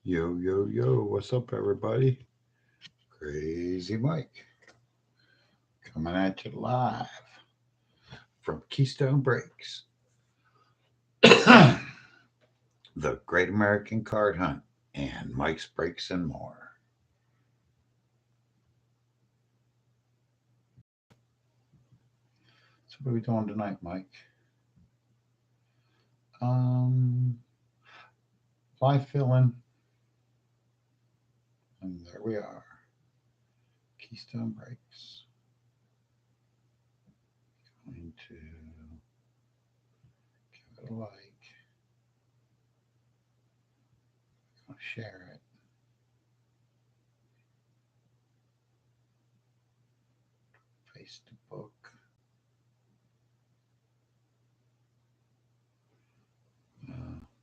Yo, yo, yo, what's up, everybody? Crazy Mike coming at you live from Keystone Breaks, the Great American Card Hunt, and Mike's Breaks and more. So, what are we doing tonight, Mike? Um, Live filling, and there we are. Keystone Breaks. Going to give it a like, going to share it. Facebook. That's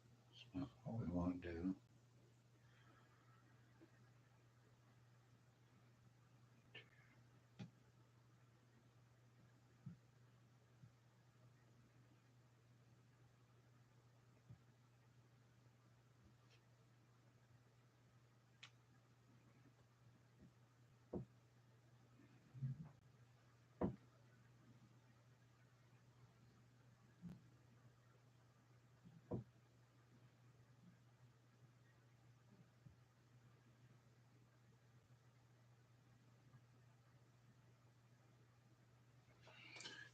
not what we want to do.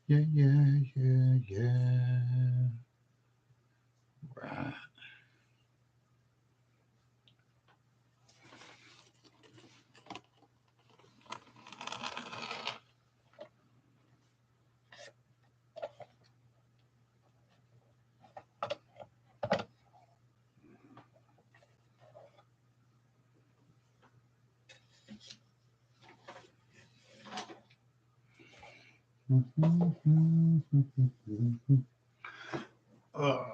Yeah, yeah, yeah, yeah. Right. Oh,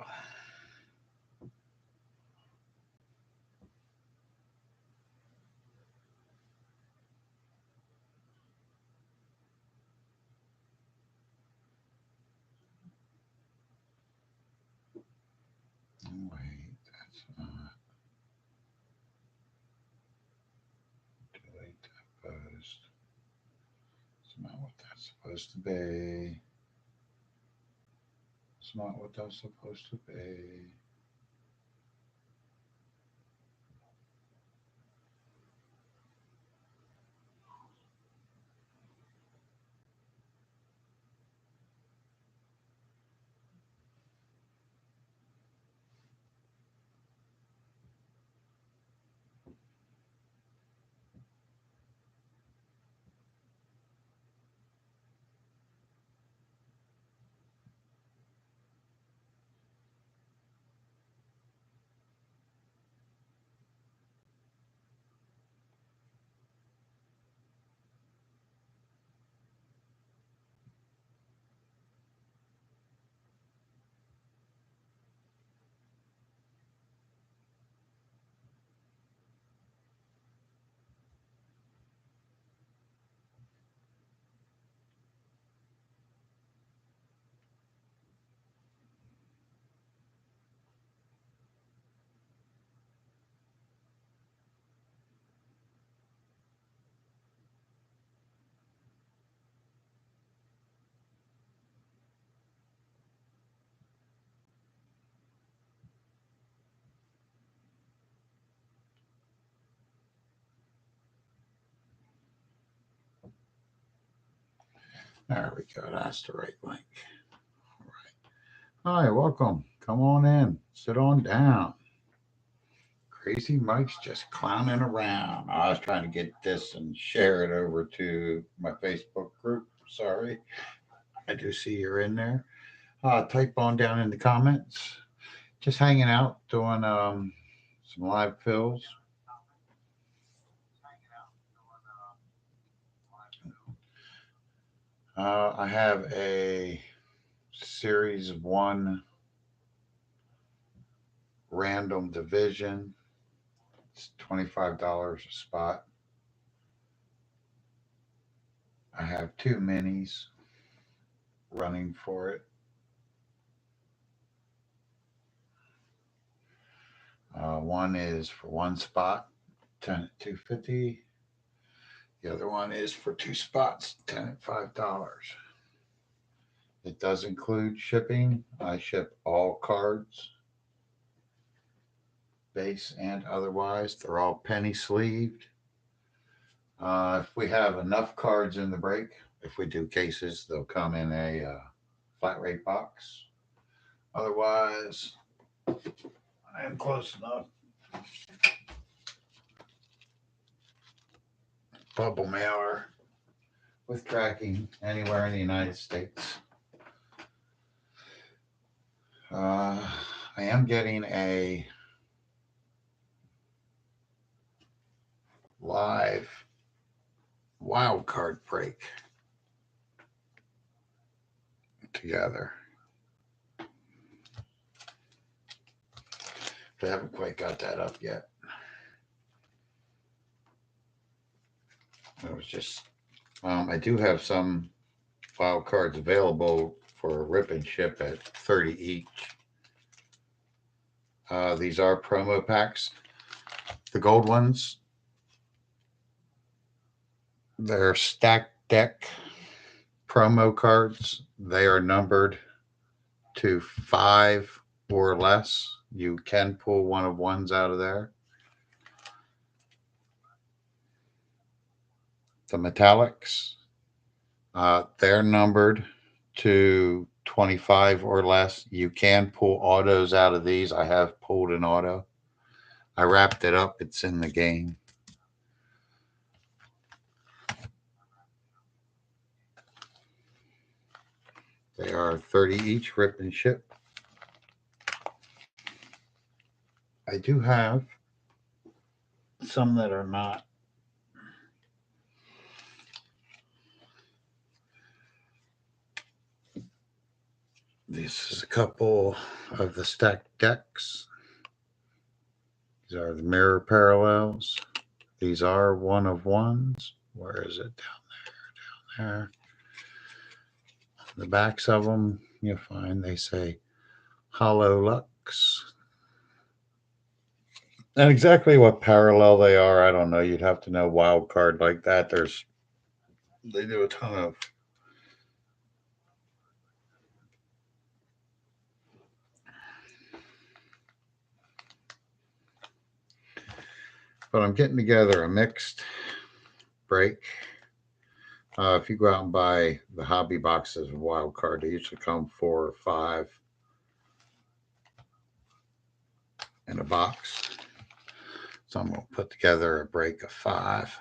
wait, that's not. Delete that post. It's not what that's supposed to be. It's not what that's supposed to be. There we go. That's the right link. All right. Hi, welcome. Come on in. Sit on down. Crazy Mike's just clowning around. I was trying to get this and share it over to my Facebook group. Sorry. I do see you're in there. Type on down in the comments. Just hanging out, doing some live fills. I have a series one random division. It's $25 a spot. I have two minis running for it. One is for one spot, 10 at 250. The other one is for two spots, 10 at $5. It does include shipping. I ship all cards, base and otherwise. They're all penny sleeved. If we have enough cards in the break, if we do cases, they'll come in a flat rate box. Otherwise, I am close enough. Bubble mailer with tracking anywhere in the United States. I am getting a live wild card break together. I haven't quite got that up yet. It was just, I do have some wild cards available for rip and ship at 30 each. These are promo packs. The gold ones, they're stacked deck promo cards. They are numbered to 5 or less. You can pull one of ones out of there. The metallics, they're numbered to 25 or less. You can pull autos out of these. I have pulled an auto. I wrapped it up. It's in the game. They are 30 each, rip and ship. I do have some that are not. This is a couple of the stacked decks. These are the mirror parallels. These are one of ones. Where is it? Down there. The backs of them, you'll find they say Hollow Lux. And exactly what parallel they are, I don't know. You'd have to know wild card like that. They do a ton of. But I'm getting together a mixed break. If you go out and buy the hobby boxes of wild card, they usually come 4 or 5 in a box. So I'm going to put together a break of 5.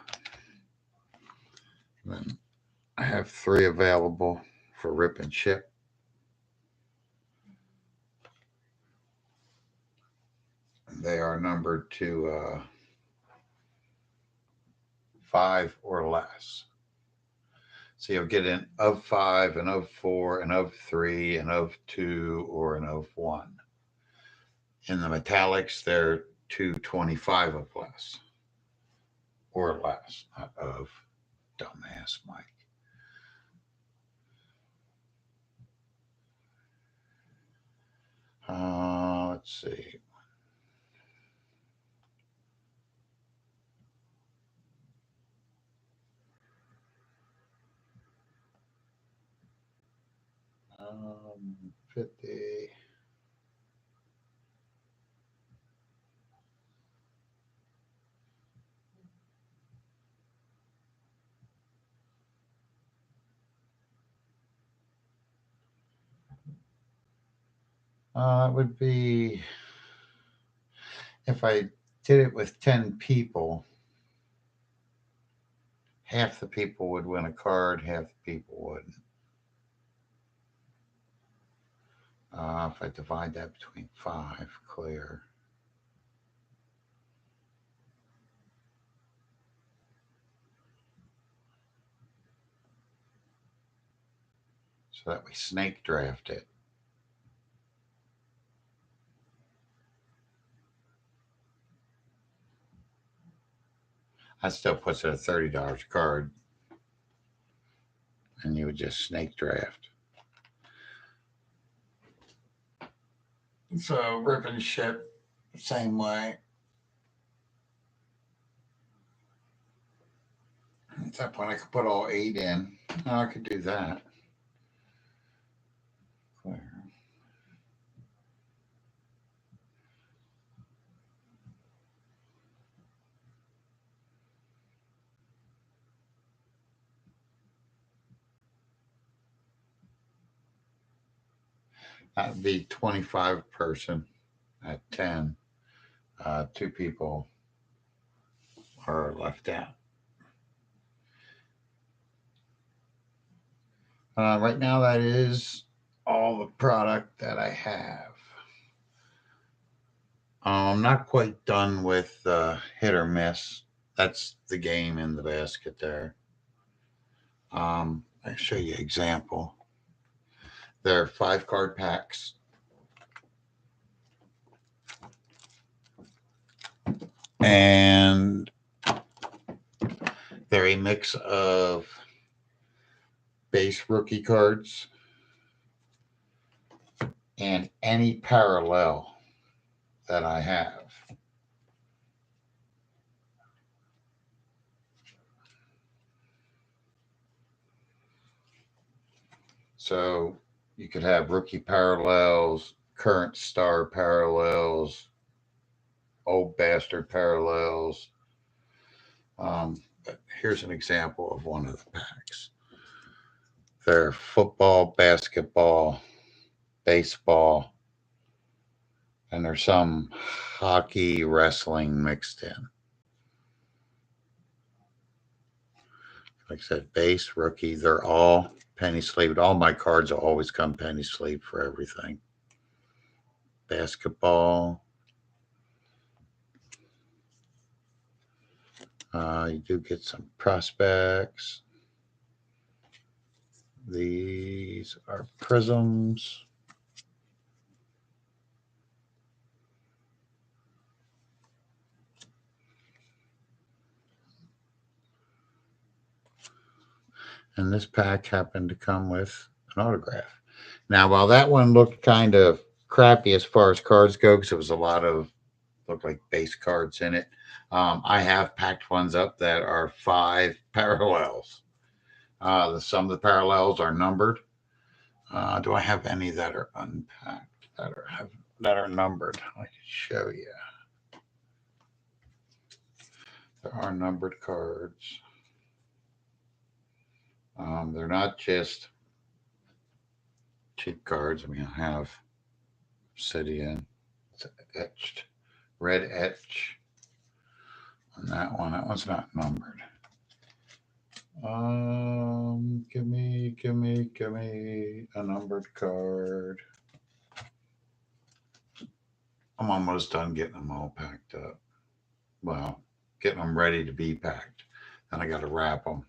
And then I have 3 available for rip and ship. They are numbered to 5 or less. So you'll get an of 5, an of 4, an of 3, an of 2, or an of 1. In the metallics, they're 225 of less or less, not of. Dumbass Mike. Let's see. Um, 50. It would be if I did it with 10 people, half the people would win a card, half the people wouldn't. If I divide that between 5, clear. So that we snake draft it. That still puts it at $30 a card. And you would just snake draft. So rip and ship same way. At that point, I could put all 8 in. Oh, I could do that. Clear. That'd be 25 person at 10. 2 people are left out. Right now, that is all the product that I have. I'm not quite done with hit or miss. That's the game in the basket there. I'll show you an example. There are 5 card packs. And they're a mix of base rookie cards and any parallel that I have. So you could have rookie parallels, current star parallels, old bastard parallels. But here's an example of one of the packs. They're football, basketball, baseball, and there's some hockey, wrestling mixed in. Like I said, base, rookie, they're all penny sleeved. All my cards will always come penny sleeved for everything. Basketball. You do get some prospects. These are prisms. And this pack happened to come with an autograph. Now, while that one looked kind of crappy as far as cards go, because it was a lot of looked like base cards in it, I have packed ones up that are 5 parallels. Some of the parallels are numbered. Do I have any that are unpacked that are numbered? I can show you. There are numbered cards. They're not just cheap cards. I mean, I have Obsidian. It's etched, red etch on that one. That one's not numbered. Give me a numbered card. I'm almost done getting them all packed up. Well, getting them ready to be packed. Then I got to wrap them.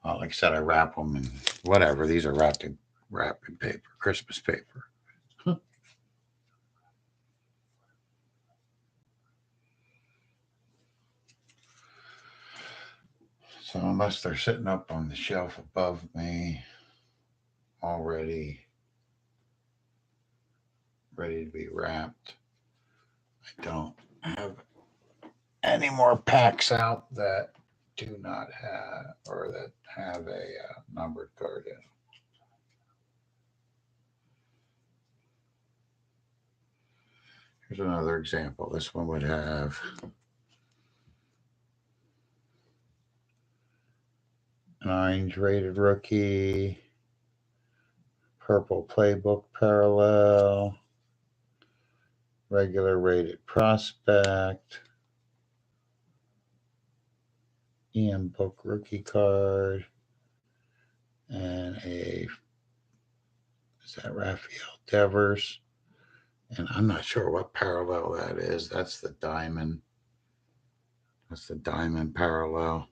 Like I said, I wrap them in whatever. These are wrapped in paper, Christmas paper. So unless they're sitting up on the shelf above me, already ready to be wrapped, I don't have any more packs out that do not have or that have a numbered card in. Here's another example. This one would have an orange rated rookie, purple playbook parallel, regular rated prospect, EM book rookie card, and is that Raphael Devers? And I'm not sure what parallel that is. That's the diamond. That's the diamond parallel.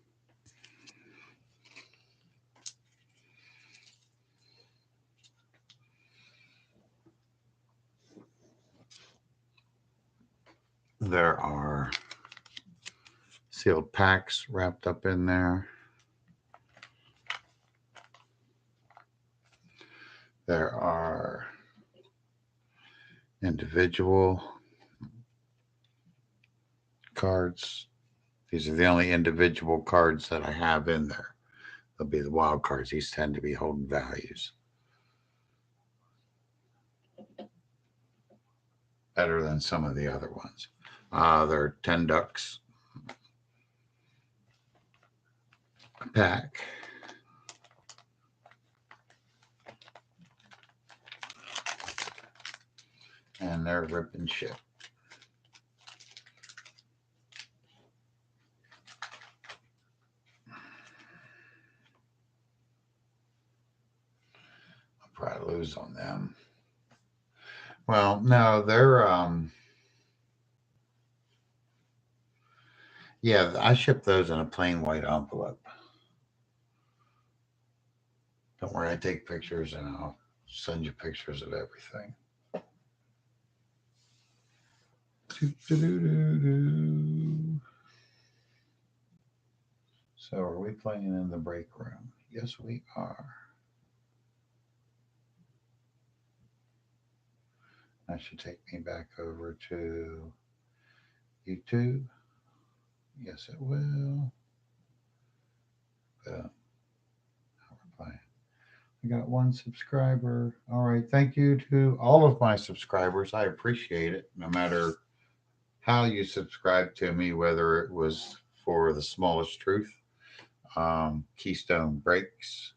There are sealed packs wrapped up in there. There are individual cards. These are the only individual cards that I have in there. They'll be the wild cards. These tend to be holding values better than some of the other ones. They're 10 ducks a pack. And they're ripping shit. I'll probably lose on them. Well, no, they're yeah, I ship those in a plain white envelope. Don't worry, I take pictures and I'll send you pictures of everything. So, are we playing in the break room? Yes, we are. That should take me back over to YouTube. Yes, it will. Boom. Now we're playing. I got one subscriber. All right. Thank you to all of my subscribers. I appreciate it. No matter how you subscribe to me, whether it was for the smallest truth, Keystone Breaks,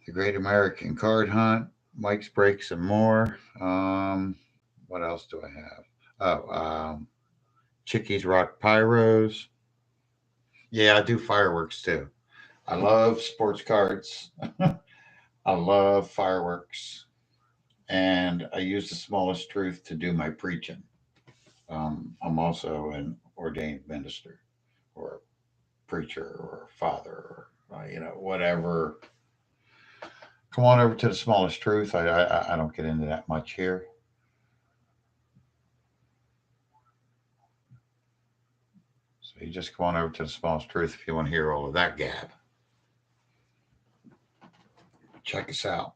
the Great American Card Hunt, Mike's Breaks, and more. What else do I have? Oh, Chickies Rock Pyros. Yeah, I do fireworks too. I love sports cards. I love fireworks. And I use the smallest truth to do my preaching. I'm also an ordained minister or preacher or father or, whatever. Come on over to the smallest truth. I don't get into that much here. So you just come on over to the smallest truth if you want to hear all of that gab. Check us out.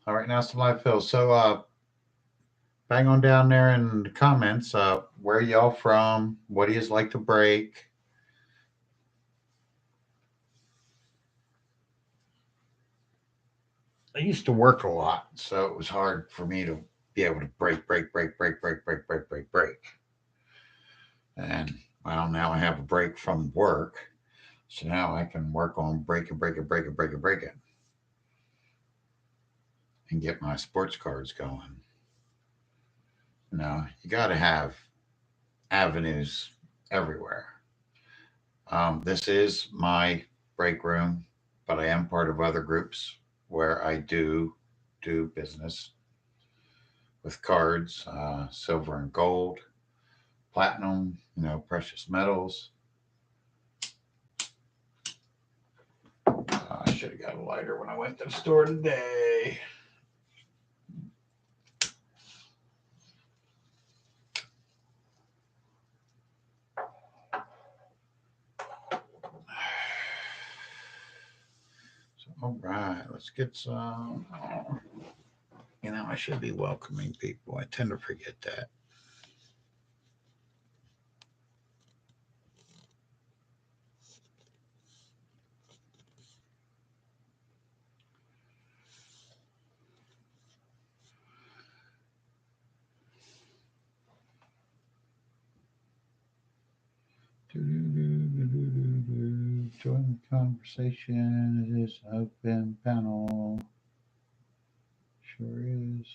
All right, now some live fills. So bang on down there in the comments. Where y'all from? What do you like to break? I used to work a lot, so it was hard for me to be able to break. And well, now I have a break from work, so now I can work on breaking, and get my sports cards going. You got to have avenues everywhere. This is my break room, but I am part of other groups where I do business with cards, silver and gold, platinum, precious metals. I should have got a lighter when I went to the store today. So, all right, let's get some. I should be welcoming people. I tend to forget that. Join the conversation. It is an open panel. Sure is.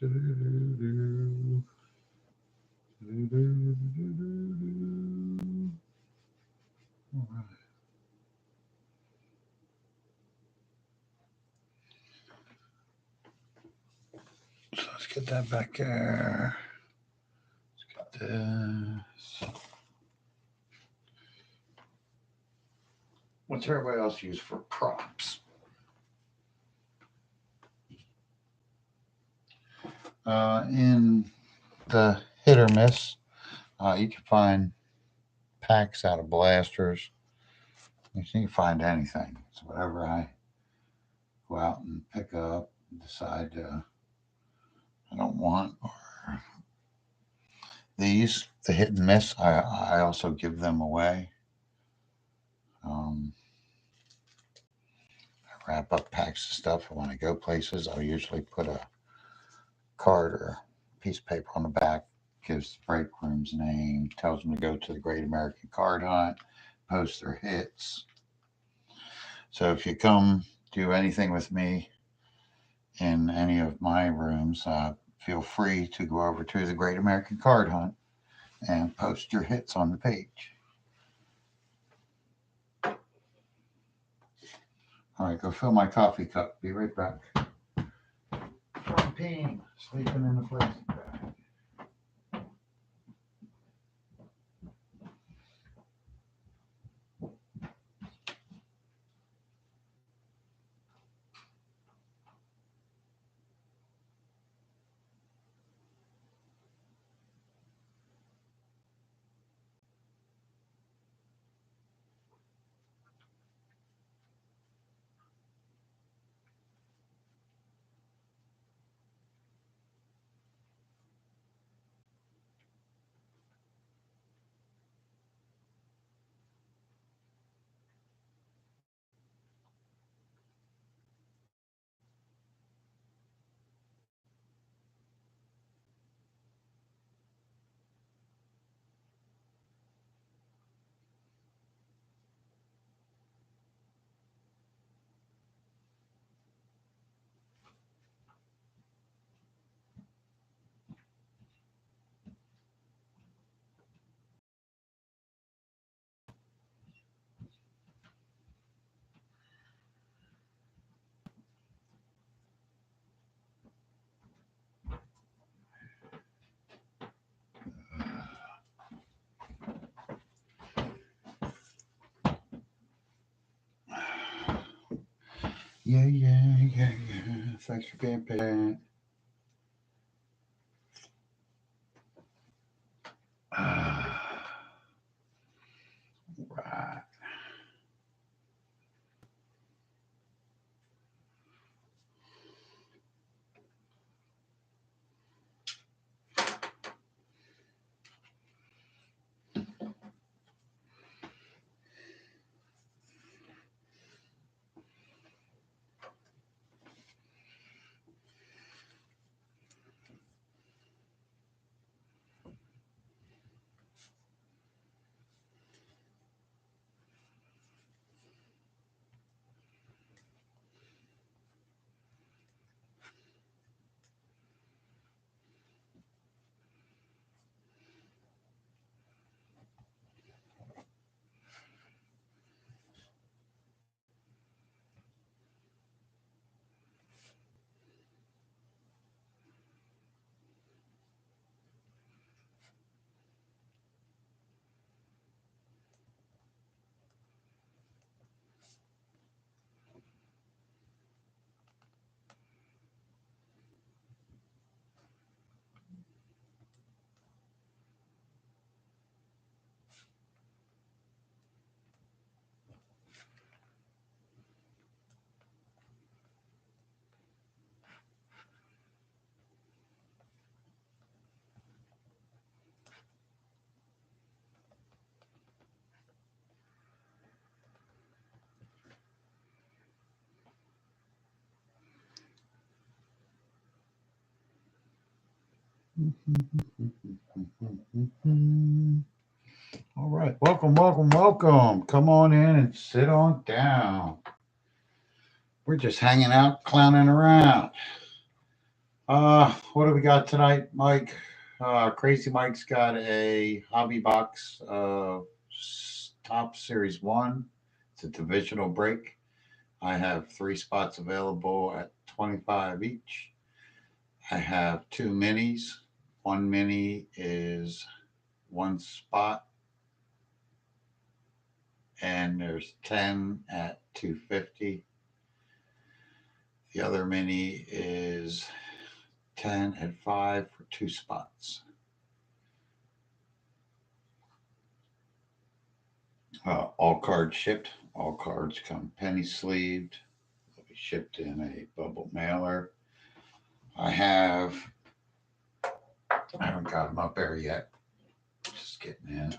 All right. So let's get that back there. Let's get this. What's everybody else use for props? In the hit or miss, you can find packs out of blasters. You can find anything. So whatever I go out and pick up, decide I don't want, or these, the hit and miss, I also give them away. Um, I wrap up packs of stuff. When I go places, I'll usually put a card or piece of paper on the back, gives the break room's name, tells them to go to the Great American Card Hunt, post their hits. So if you come do anything with me in any of my rooms, feel free to go over to the Great American Card Hunt and post your hits on the page. All right, go fill my coffee cup. Be right back. From peeing, sleeping in the plastic bag. Yeah. Thanks for being patient. Right. All right. Welcome. Come on in and sit on down. We're just hanging out, clowning around. What do we got tonight, Mike? Crazy Mike's got a hobby box of Top Series 1. It's a divisional break. I have 3 spots available at 25 each. I have 2 minis. One mini is 1 spot, and there's 10 at 250. The other mini is 10 at 5 for 2 spots. All cards shipped. All cards come penny sleeved. They'll be shipped in a bubble mailer. I have, I haven't got them up there yet. Just getting in.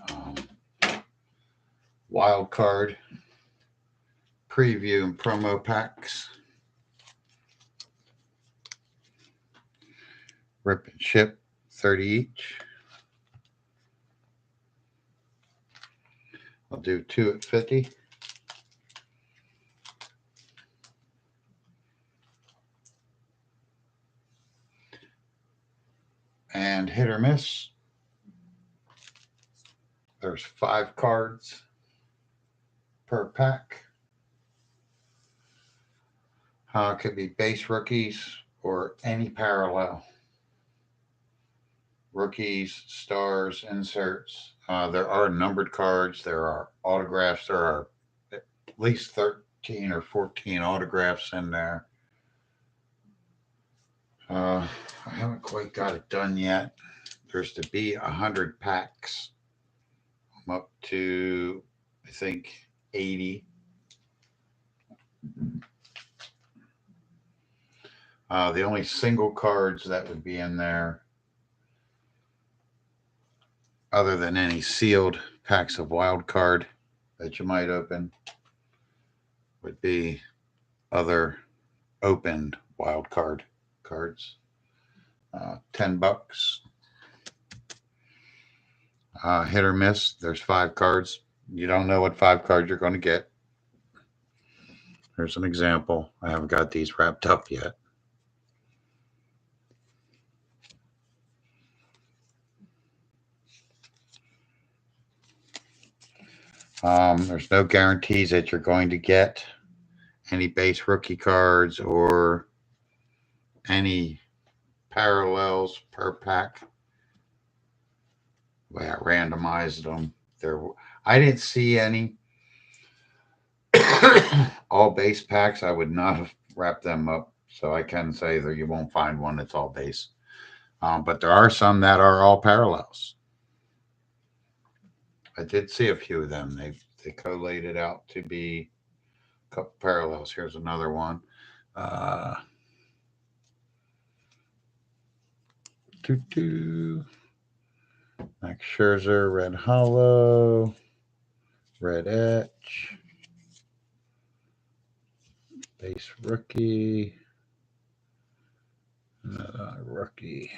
Wild card preview and promo packs. Rip and ship, 30 each. I'll do 2 at 50. And hit or miss. There's 5 cards per pack. It could be base rookies or any parallel. Rookies, stars, inserts. There are numbered cards. There are autographs. There are at least 13 or 14 autographs in there. I haven't quite got it done yet. There's to be 100 packs. I'm up to, I think, 80. The only single cards that would be in there, other than any sealed packs of wild card that you might open, would be other opened wild card cards. $10. Hit or miss. There's 5 cards. You don't know what 5 cards you're going to get. Here's an example. I haven't got these wrapped up yet. There's no guarantees that you're going to get any base rookie cards or any parallels per pack. The way I randomized them, I didn't see any all base packs. I would not have wrapped them up, so I can say that you won't find one that's all base. But there are some that are all parallels. I did see a few of them. They collated out to be a couple parallels. Here's another one. Uh, Max Scherzer, Red Hollow, Red Etch, base rookie, rookie.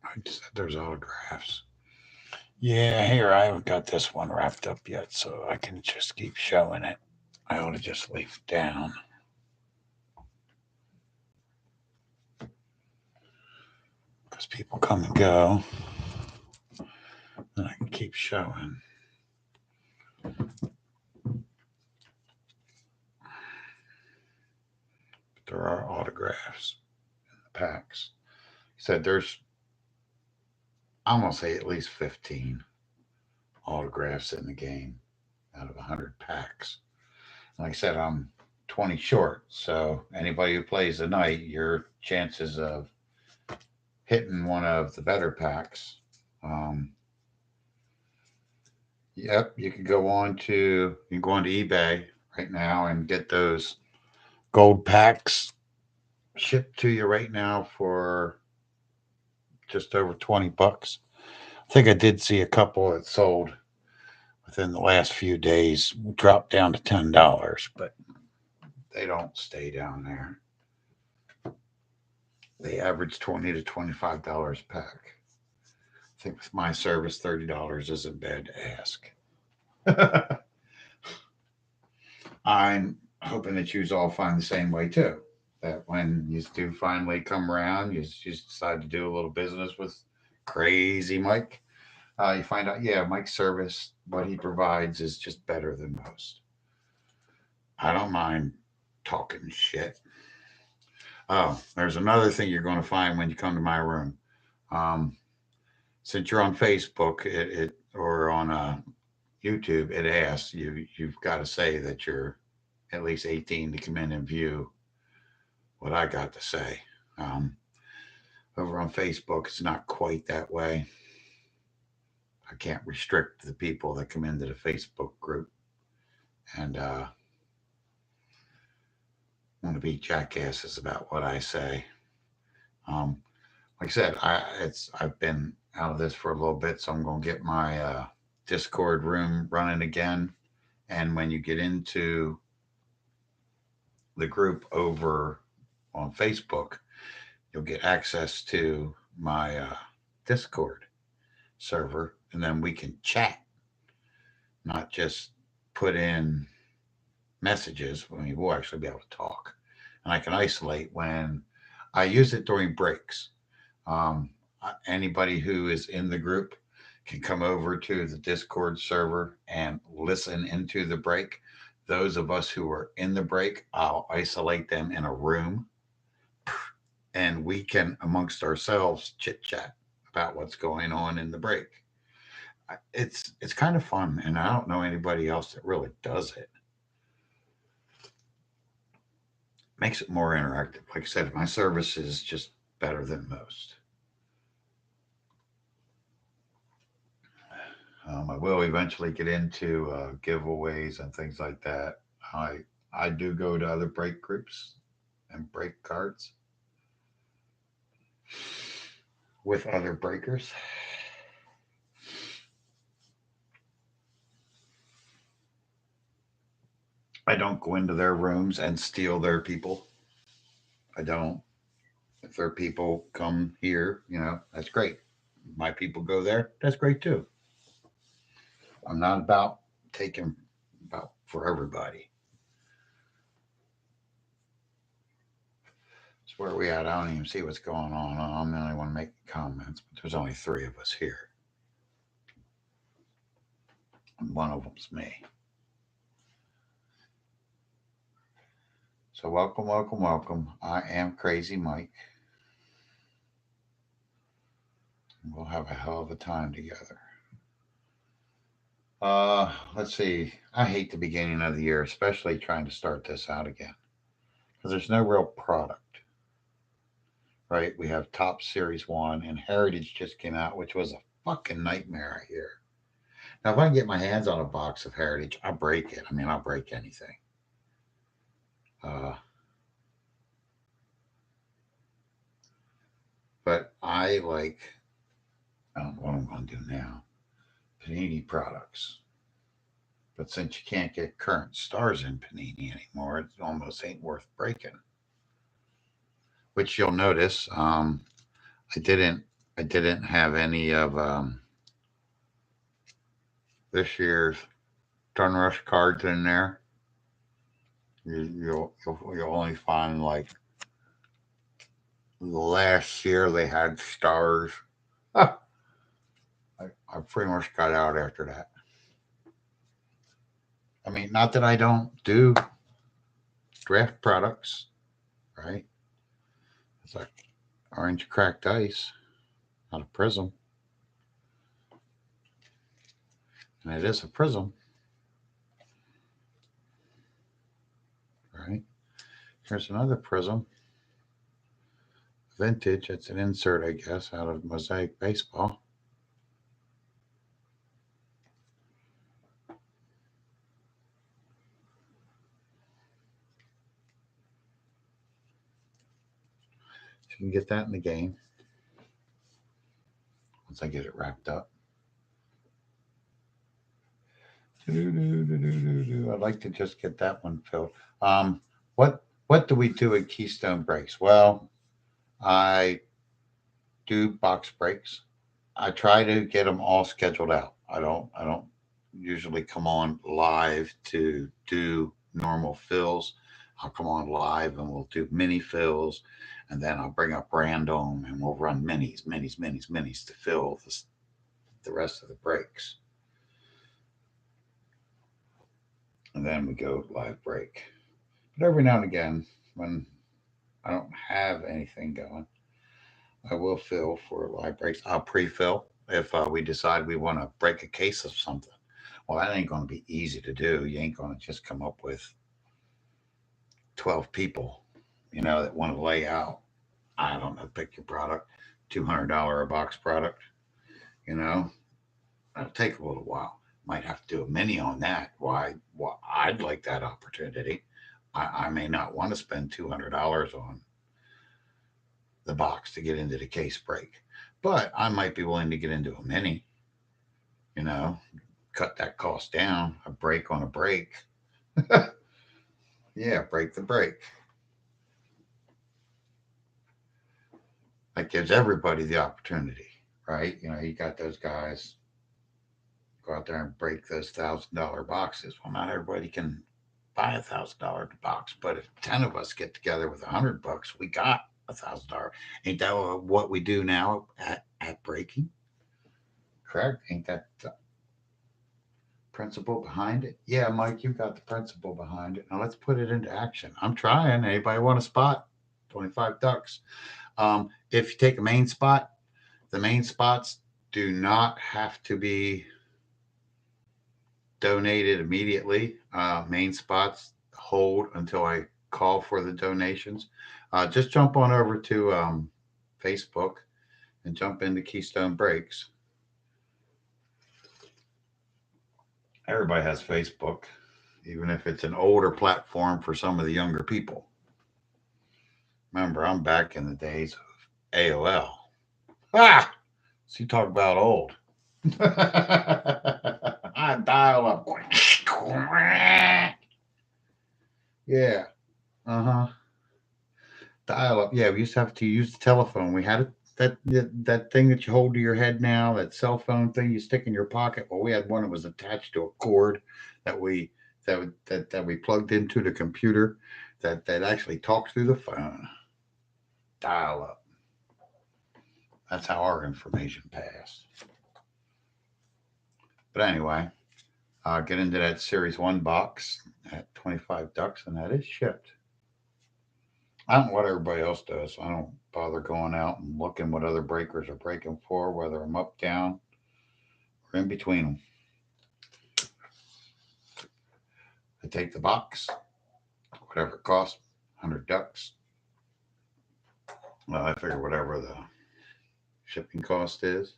I just said there's autographs. Yeah, here, I haven't got this one wrapped up yet, so I can just keep showing it. I ought to just leave it down. Because people come and go. And I can keep showing. But there are autographs in the packs. He said there's, I'm going to say at least 15 autographs in the game out of 100 packs. Like I said, I'm 20 short. So anybody who plays the night, your chances of hitting one of the better packs. Yep, you can go on to eBay right now and get those gold packs shipped to you right now for just over $20. I think I did see a couple that sold within the last few days, dropped down to $10, but they don't stay down there. They average $20 to $25 a pack. I think with my service, $30 isn't bad to ask. I'm hoping that you all find the same way too. That when you do finally come around, you decide to do a little business with Crazy Mike. You find out, yeah, Mike's service, what he provides, is just better than most. I don't mind talking shit. Oh, there's another thing you're going to find when you come to my room. Um, since you're on Facebook, it or on YouTube, it asks you've got to say that you're at least 18 to come in and view what I got to say. Um, Over on Facebook, it's not quite that way. I can't restrict the people that come into the Facebook group and want to be jackasses about what I say. Um, like I said, I've been out of this for a little bit, so I'm going to get my Discord room running again. And when you get into the group over on Facebook, you'll get access to my Discord server, and then we can chat, not just put in messages. I mean, we'll actually be able to talk, and I can isolate when I use it during breaks. Anybody who is in the group can come over to the Discord server and listen into the break. Those of us who are in the break, I'll isolate them in a room and we can, amongst ourselves, chit chat about what's going on in the break. It's kind of fun, and I don't know anybody else that really does it. Makes it more interactive. Like I said, my service is just better than most. I will eventually get into giveaways and things like that. I I do go to other break groups and break cards with other breakers. I don't go into their rooms and steal their people. I don't. If their people come here, that's great. My people go there, that's great too. I'm not about taking about for everybody. It's where we at. I don't even see what's going on. I'm the only one making comments, but there's only three of us here. And one of them's me. So welcome, welcome, welcome. I am Crazy Mike. We'll have a hell of a time together. Let's see. I hate the beginning of the year, especially trying to start this out again, because there's no real product, right? We have Top Series 1, and Heritage just came out, which was a fucking nightmare here. Now, if I can get my hands on a box of Heritage, I'll break it. I mean, I'll break anything. Uh, but I like, I don't know what I'm going to do now, Panini products. But since you can't get current stars in Panini anymore, it almost ain't worth breaking. Which you'll notice, I didn't, I didn't have any of this year's Rush cards in there. You'll only find like last year they had stars. I, I pretty much got out after that. I mean, not that I don't do draft products, right? It's like orange cracked ice, not a prism. And it is a prism, right? Here's another prism. Vintage. It's an insert, I guess, out of Mosaic Baseball. So you can get that in the game once I get it wrapped up. I'd like to just get that one filled. Um, what do we do at Keystone Breaks? Well, I do box breaks. I try to get them all scheduled out. I don't usually come on live to do normal fills. I'll come on live and we'll do mini fills, and then I'll bring up random and we'll run minis to fill the rest of the breaks. And then we go live break. But every now and again, when I don't have anything going, I will fill for live breaks. I'll pre-fill if we decide we want to break a case of something. Well, that ain't going to be easy to do. You ain't going to just come up with 12 people, that want to lay out, I don't know, pick your product, $200 a box product, you know, it'll take a little while. Might have to do a mini on that. Why? Well, I'd like that opportunity. I may not want to spend $200 on the box to get into the case break, but I might be willing to get into a mini, you know, cut that cost down, a break on a break. Yeah, break the break. That gives everybody the opportunity, right? You got those guys go out there and break those $1,000 boxes. Well, not everybody can buy $1,000 box, but if 10 of us get together with $100, we got $1,000. Ain't that what we do now at breaking? Correct? Ain't that the principle behind it? Yeah, Mike, you got the principle behind it. Now let's put it into action. I'm trying. Anybody want a spot? 25 ducks. If you take a main spot, the main spots do not have to be donated immediately. Main spots hold until I call for the donations. Just jump on over to Facebook and jump into Keystone Breaks. Everybody has Facebook, even if it's an older platform for some of the younger people. Remember, I'm back in the days of AOL. Ah! So you talk about old. I dial up. Yeah. Uh huh. Dial up. Yeah, we used to have to use the telephone. We had that thing that you hold to your head now, that cell phone thing you stick in your pocket. Well, we had one that was attached to a cord that we plugged into the computer that actually talked through the phone. Dial up. That's how our information passed. But anyway, get into that Series 1 box at 25 ducks, and that is shipped. I don't know what everybody else does. I don't bother going out and looking what other breakers are breaking for, whether I'm up, down, or in between them. I take the box, whatever it costs, 100 ducks. Well, I figure whatever the shipping cost is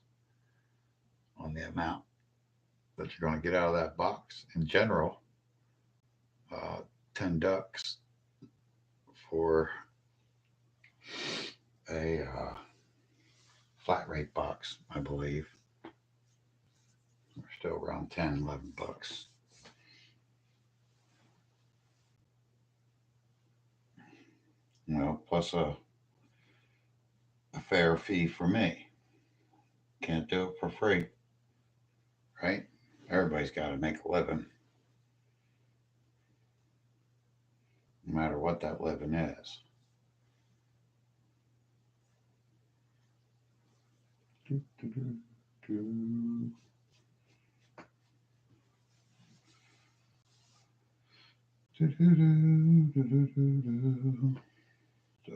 on the amount that you're going to get out of that box. In general, 10 ducks for a flat rate box, I believe. We're still around 10, $11. Plus a fair fee for me. Can't do it for free, right? Everybody's got to make a living, no matter what that living is. So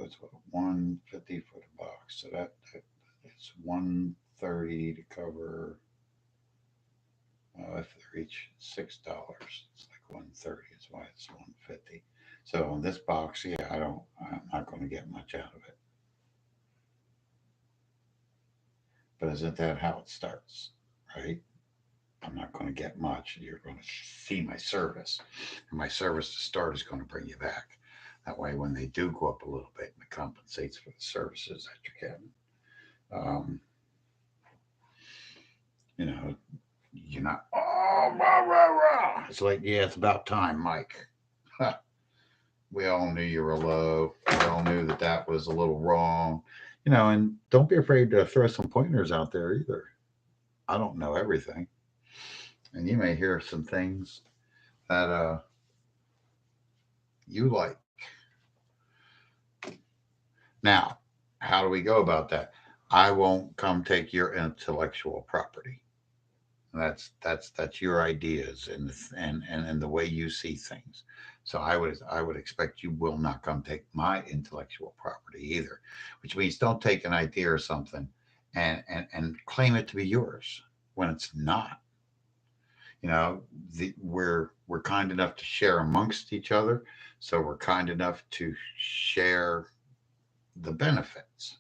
it's what, 150 for the box. So that it's 130 to cover. If they're each $6, it's like 130. That's why it's 150. So on this box, yeah, I'm not going to get much out of it. But isn't that how it starts, right? I'm not going to get much. You're going to see my service, and my service to start is going to bring you back. That way, when they do go up a little bit, it compensates for the services that you're getting. You know, you're not, oh, rah, rah, rah. It's like, yeah, it's about time, Mike. We all knew you were low. We all knew that was a little wrong. And don't be afraid to throw some pointers out there either. I don't know everything. And you may hear some things that you like. Now, how do we go about that? I won't come take your intellectual property. That's your ideas and the way you see things. So I would expect you will not come take my intellectual property either, which means don't take an idea or something and claim it to be yours when it's not. You know, we're kind enough to share amongst each other, so we're kind enough to share the benefits.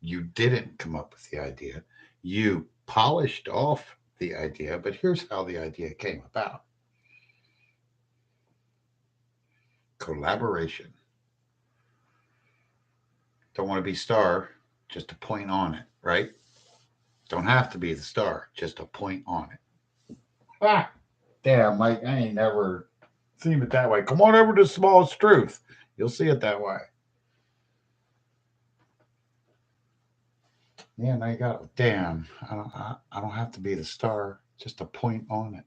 You didn't come up with the idea. You polished off the idea, but here's how the idea came about: collaboration. Don't want to be star, just a point on it, right? Don't have to be the star, just a point on it. Ah, damn, Mike, I ain't never seen it that way. Come on over to Smallest Truth. You'll see it that way. Yeah, now you got it. Damn, I don't have to be the star, just a point on it.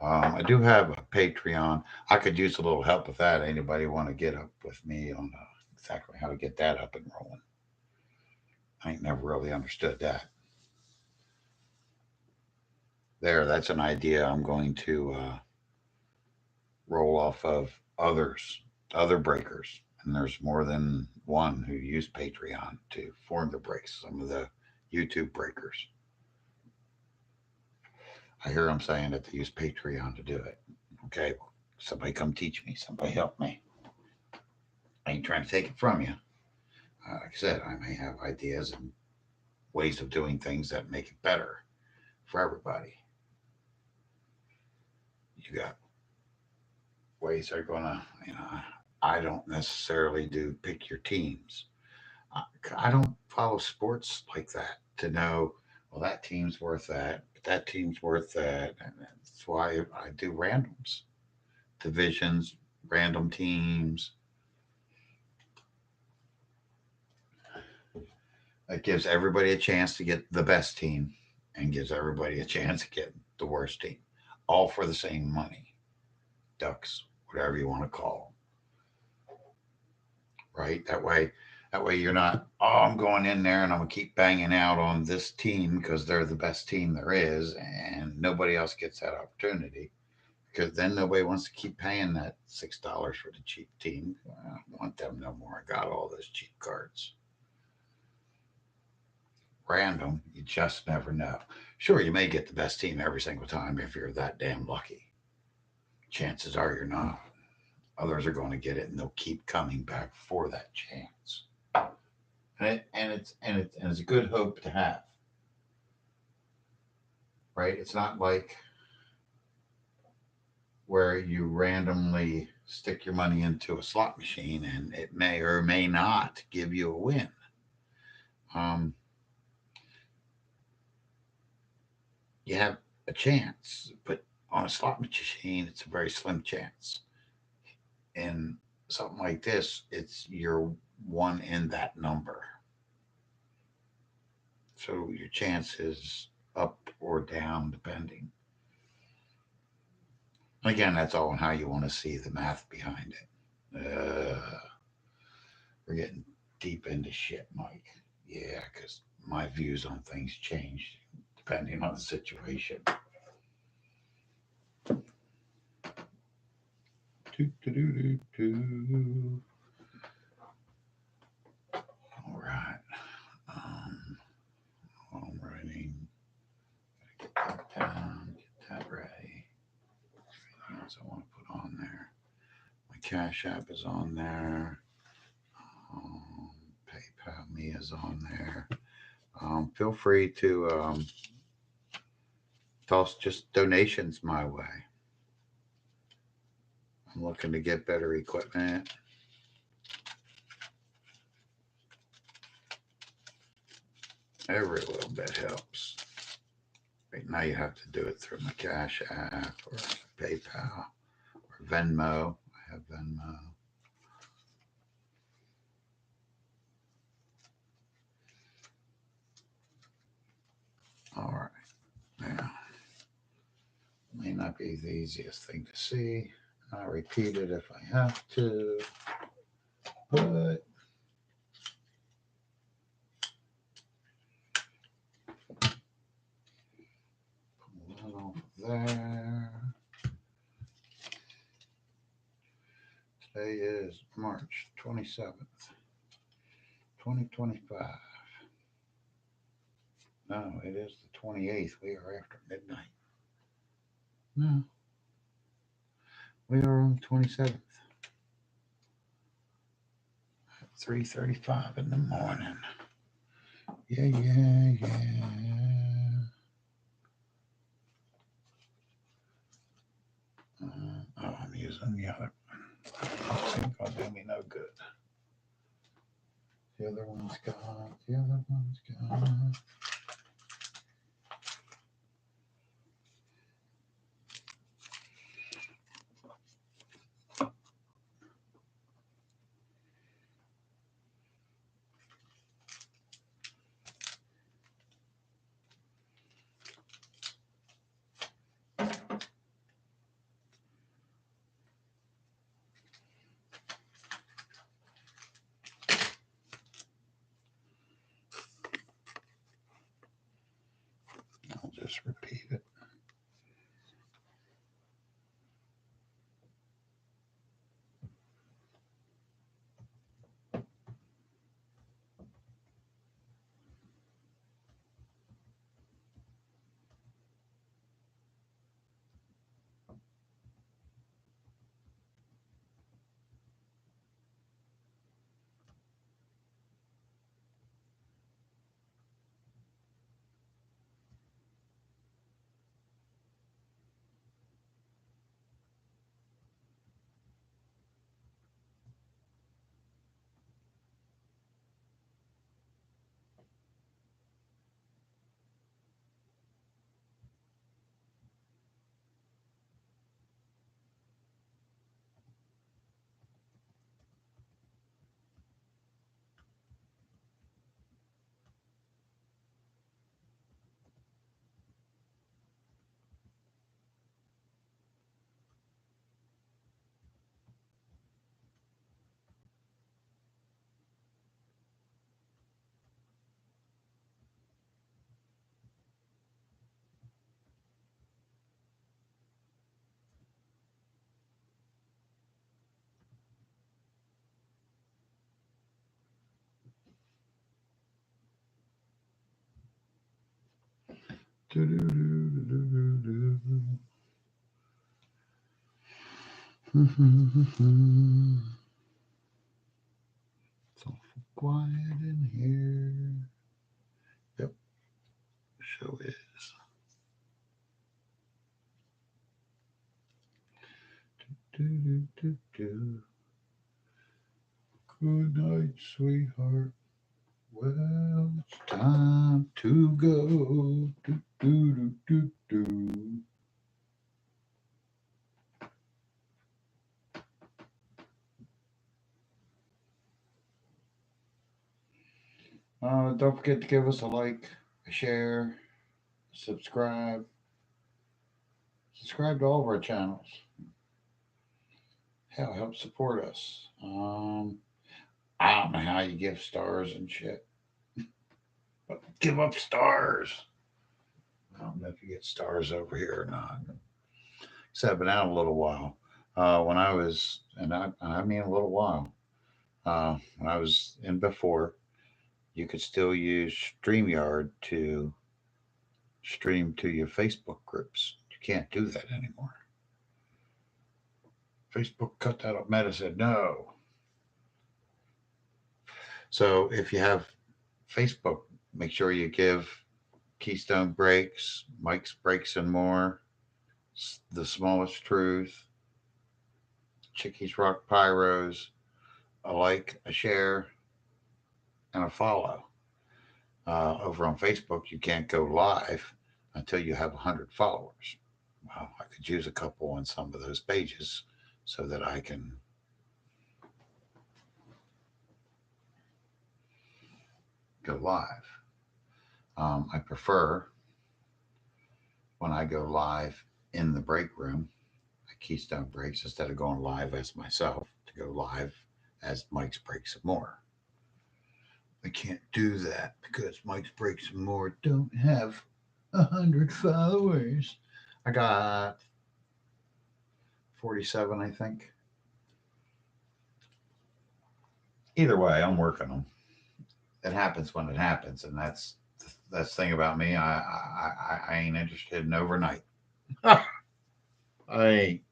I do have a Patreon. I could use a little help with that. Anybody want to get up with me on exactly how to get that up and rolling? I ain't never really understood that. There, that's an idea I'm going to roll off of others, other breakers. And there's more than one who use Patreon to form the breaks, some of the YouTube breakers. I hear them saying that they use Patreon to do it. Okay, somebody come teach me. Somebody help me. I ain't trying to take it from you. Like I said, I may have ideas and ways of doing things that make it better for everybody. You got ways that are gonna, I don't necessarily do pick your teams. I don't follow sports like that to know, well, that team's worth that, but that team's worth that. And that's why I do randoms, divisions, random teams. It gives everybody a chance to get the best team and gives everybody a chance to get the worst team, all for the same money, ducks, whatever you want to call them, right? That way you're not, oh, I'm going in there and I'm gonna keep banging out on this team because they're the best team there is, and nobody else gets that opportunity because then nobody wants to keep paying that $6 for the cheap team. I don't want them no more. I got all those cheap cards. Random, you just never know. Sure, you may get the best team every single time if you're that damn lucky. Chances are you're not. Others are going to get it, and they'll keep coming back for that chance. And it's a good hope to have, right? It's not like where you randomly stick your money into a slot machine and it may or may not give you a win. Um, you have a chance, but on a slot machine, it's a very slim chance. In something like this, it's your one in that number. So your chance is up or down depending. Again, that's all on how you want to see the math behind it. We're getting deep into shit, Mike. Yeah, because my views on things change depending on the situation. Do, do, do, do, do. All right. I'm writing. Get that down. Get that ready. What else I want to put on there? My Cash App is on there. PayPal Me is on there. Feel free to toss just donations my way. I'm looking to get better equipment. Every little bit helps. Right now, you have to do it through my Cash App or PayPal or Venmo. I have Venmo. All right. Now, may not be the easiest thing to see. I'll repeat it if I have to, but pull that off of there. Today is March 27th, 2025. No, it is the 28th. We are after midnight. No, we are on the 27th. 3:35 in the morning. Yeah. I'm using the other one. This ain't gonna do me no good. The other one's gone. The other one's gone. I'll just repeat it. It's awful quiet in here. Yep, sure is. Good night, sweetheart. Well, it's time to go. Don't forget to give us a like, a share, subscribe. Subscribe to all of our channels. Hell, help support us. I don't know how you give stars and shit, but give up stars. I don't know if you get stars over here or not. So I've been out a little while. When I was, and I mean a little while, when I was in before, you could still use StreamYard to stream to your Facebook groups. You can't do that anymore. Facebook cut that up. Meta said no. So if you have Facebook, make sure you give Keystone Breaks, Mike's Breaks and More, The Smallest Truth, Chickies Rock Pyros, a like, a share, and a follow. Over on Facebook, you can't go live until you have 100 followers. Well, I could use a couple on some of those pages so that I can go live. I prefer when I go live in the break room at Keystone Breaks instead of going live as myself to go live as Mike's Breaks and More. I can't do that because Mike's Breaks and More don't have 100 followers. I got 47, I think. Either way, I'm working them. It happens when it happens, and that's the thing about me. I ain't interested in overnight. I ain't.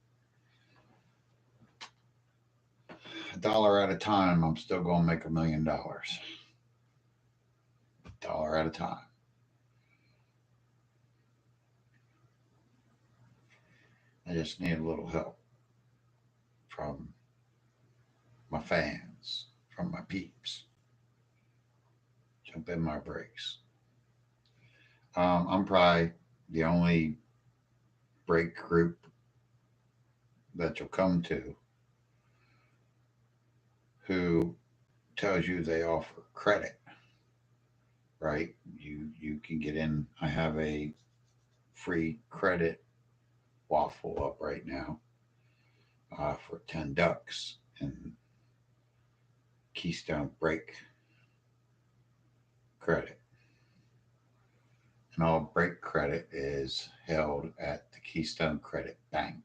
$1 at a time. I'm still gonna make $1 million. $1 at a time. I just need a little help from my fans, from my peeps. Jump in my breaks. I'm probably the only break group that you'll come to who tells you they offer credit, right? You can get in. I have a free credit waffle up right now for 10 ducks and Keystone Break credit. And all break credit is held at the Keystone Credit Bank.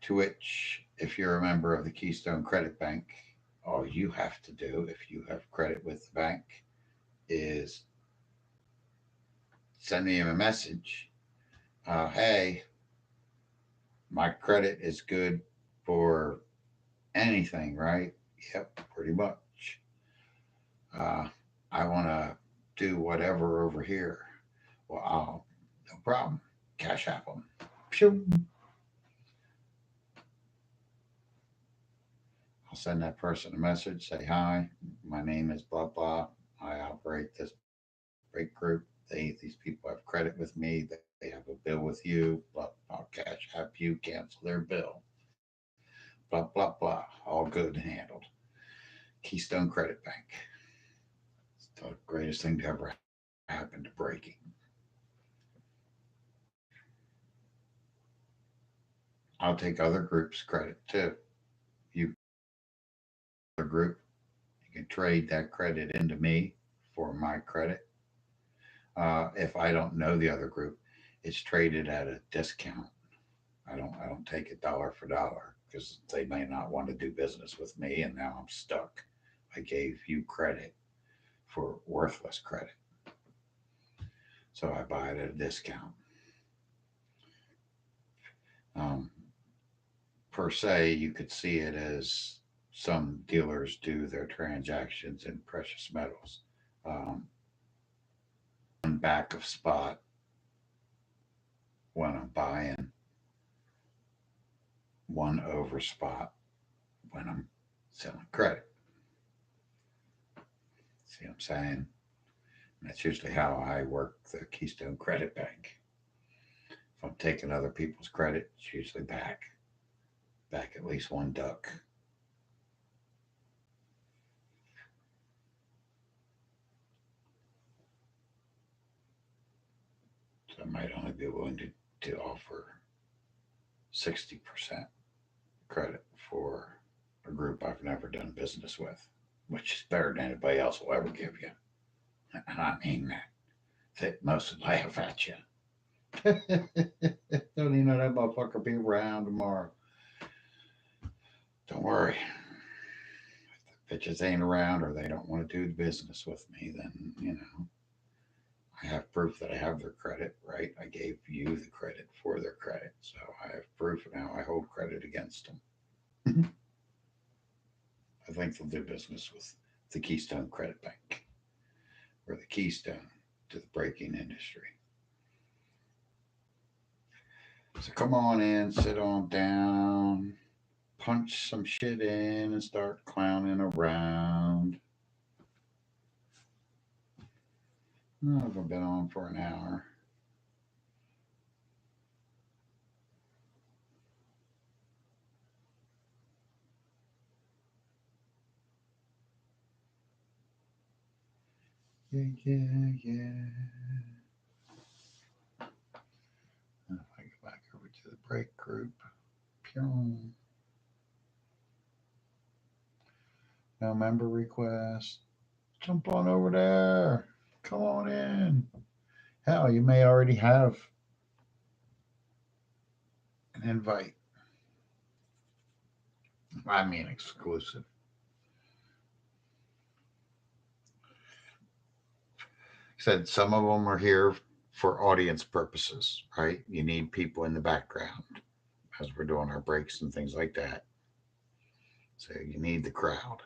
To which, if you're a member of the Keystone Credit Bank, all you have to do, if you have credit with the bank, is send me a message. Hey, my credit is good for anything, right? Yep, pretty much. Uh, I want to do whatever over here. Well, no problem. Cash app them. Pew. I'll send that person a message. Say hi. My name is blah blah. I operate this break group. These people have credit with me. They have a bill with you. Blah. I'll cash app you. Cancel their bill. Blah blah blah. All good and handled. Keystone Credit Bank. It's the greatest thing to ever happen to breaking. I'll take other groups' credit too. You other group, you can trade that credit into me for my credit. If I don't know the other group, it's traded at a discount. I don't take it dollar for dollar because they may not want to do business with me, and now I'm stuck. I gave you credit for worthless credit, so I buy it at a discount. Um, per se, you could see it as some dealers do their transactions in precious metals. Um, one back of spot when I'm buying, one over spot when I'm selling credit. See what I'm saying? And that's usually how I work the Keystone Credit Bank. If I'm taking other people's credit, it's usually back at least one duck. So I might only be willing to offer 60% credit for a group I've never done business with, which is better than anybody else will ever give you. And I mean that. They mostly laugh at you. Don't even know that motherfucker be around tomorrow. Don't worry. If the bitches ain't around or they don't want to do business with me, then, I have proof that I have their credit, right? I gave you the credit for their credit. So I have proof now I hold credit against them. I think they'll do business with the Keystone Credit Bank or the Keystone to the breaking industry. So come on in, sit on down, punch some shit in, and start clowning around. Oh, I've been on for an hour. Yeah, yeah, yeah. If I go back over to the break group, pew, no member request. Jump on over there. Come on in. Hell, you may already have an invite. I mean, exclusive. Said some of them are here for audience purposes, right? You need people in the background as we're doing our breaks and things like that. So you need the crowd.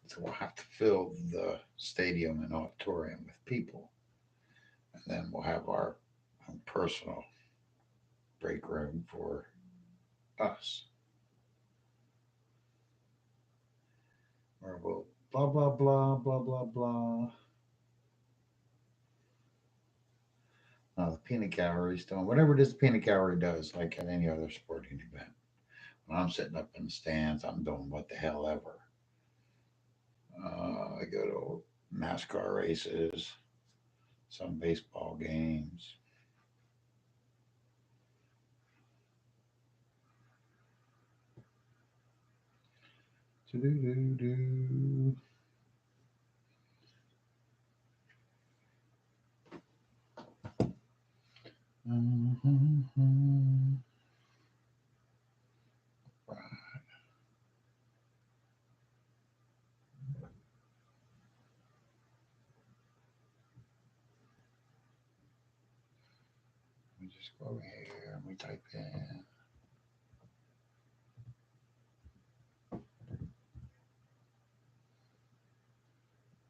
So we'll have to fill the stadium and auditorium with people. And then we'll have our own personal break room for us. Or we'll blah, blah, blah, blah, blah, blah. The peanut gallery's doing whatever it is the peanut gallery does, like at any other sporting event. When I'm sitting up in the stands, I'm doing what the hell ever. I go to NASCAR races, some baseball games. Do-do-do-do. Mm-hmm. Right. We just go over here and we type in.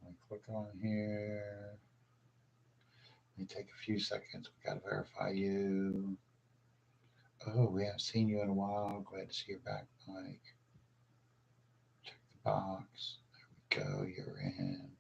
We click on here. We take a few seconds. We got to verify you. Oh, we haven't seen you in a while. Glad to see you're back, Mike. Check the box. There we go. You're in.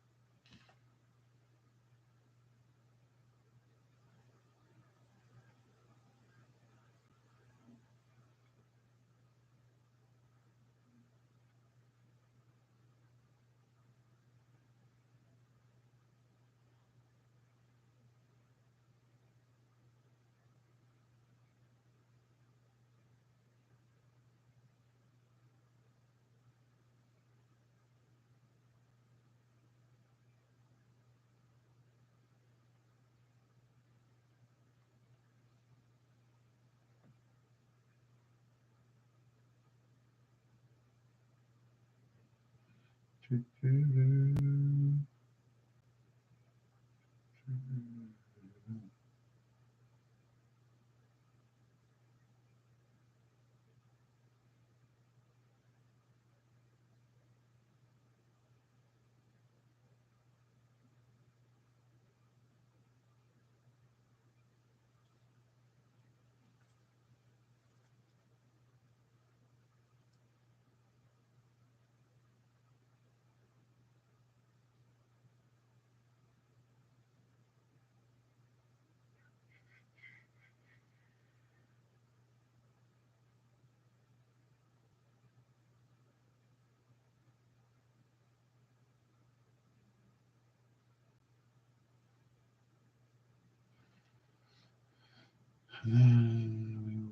And then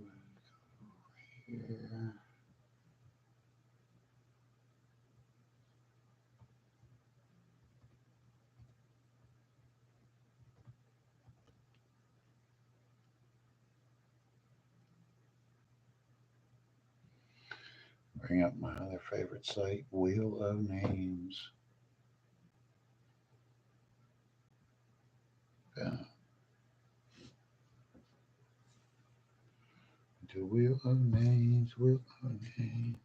we would go here. Bring up my other favorite site, Wheel of Names. Yeah. Do Wheel of Names, Wheel of Names.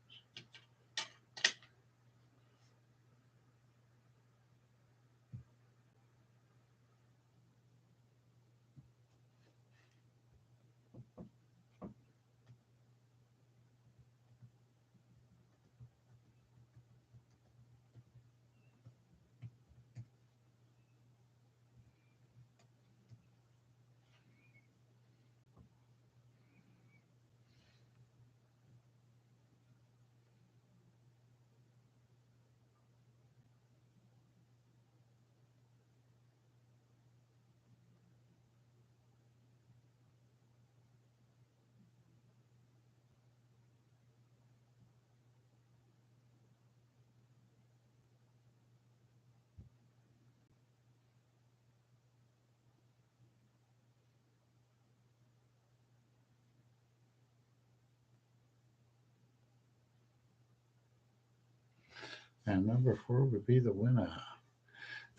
And number four would be the winner.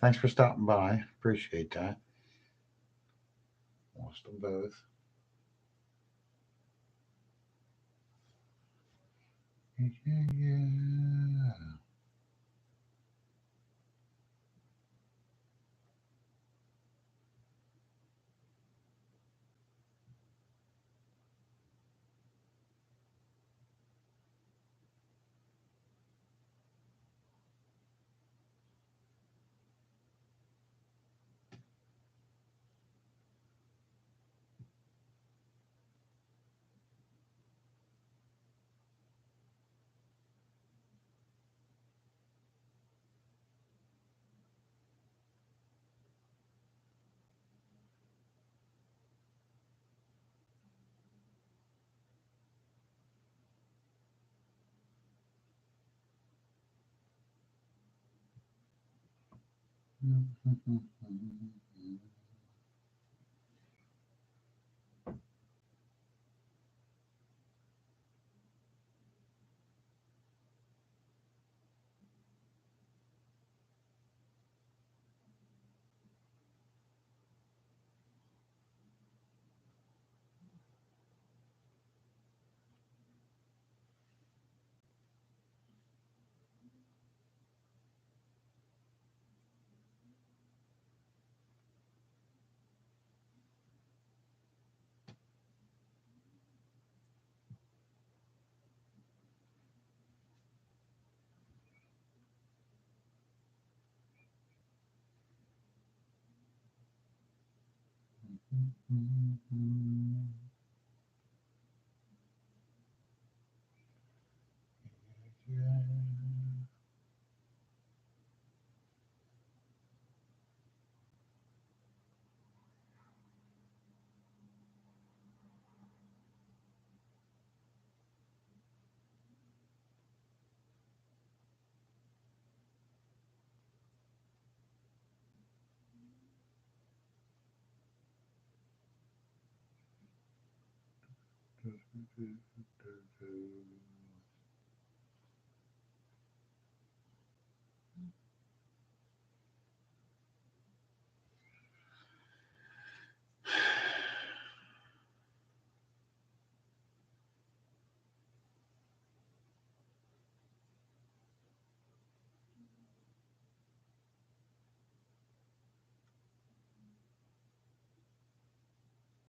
Thanks for stopping by. Appreciate that. Lost them both. Yeah, yeah.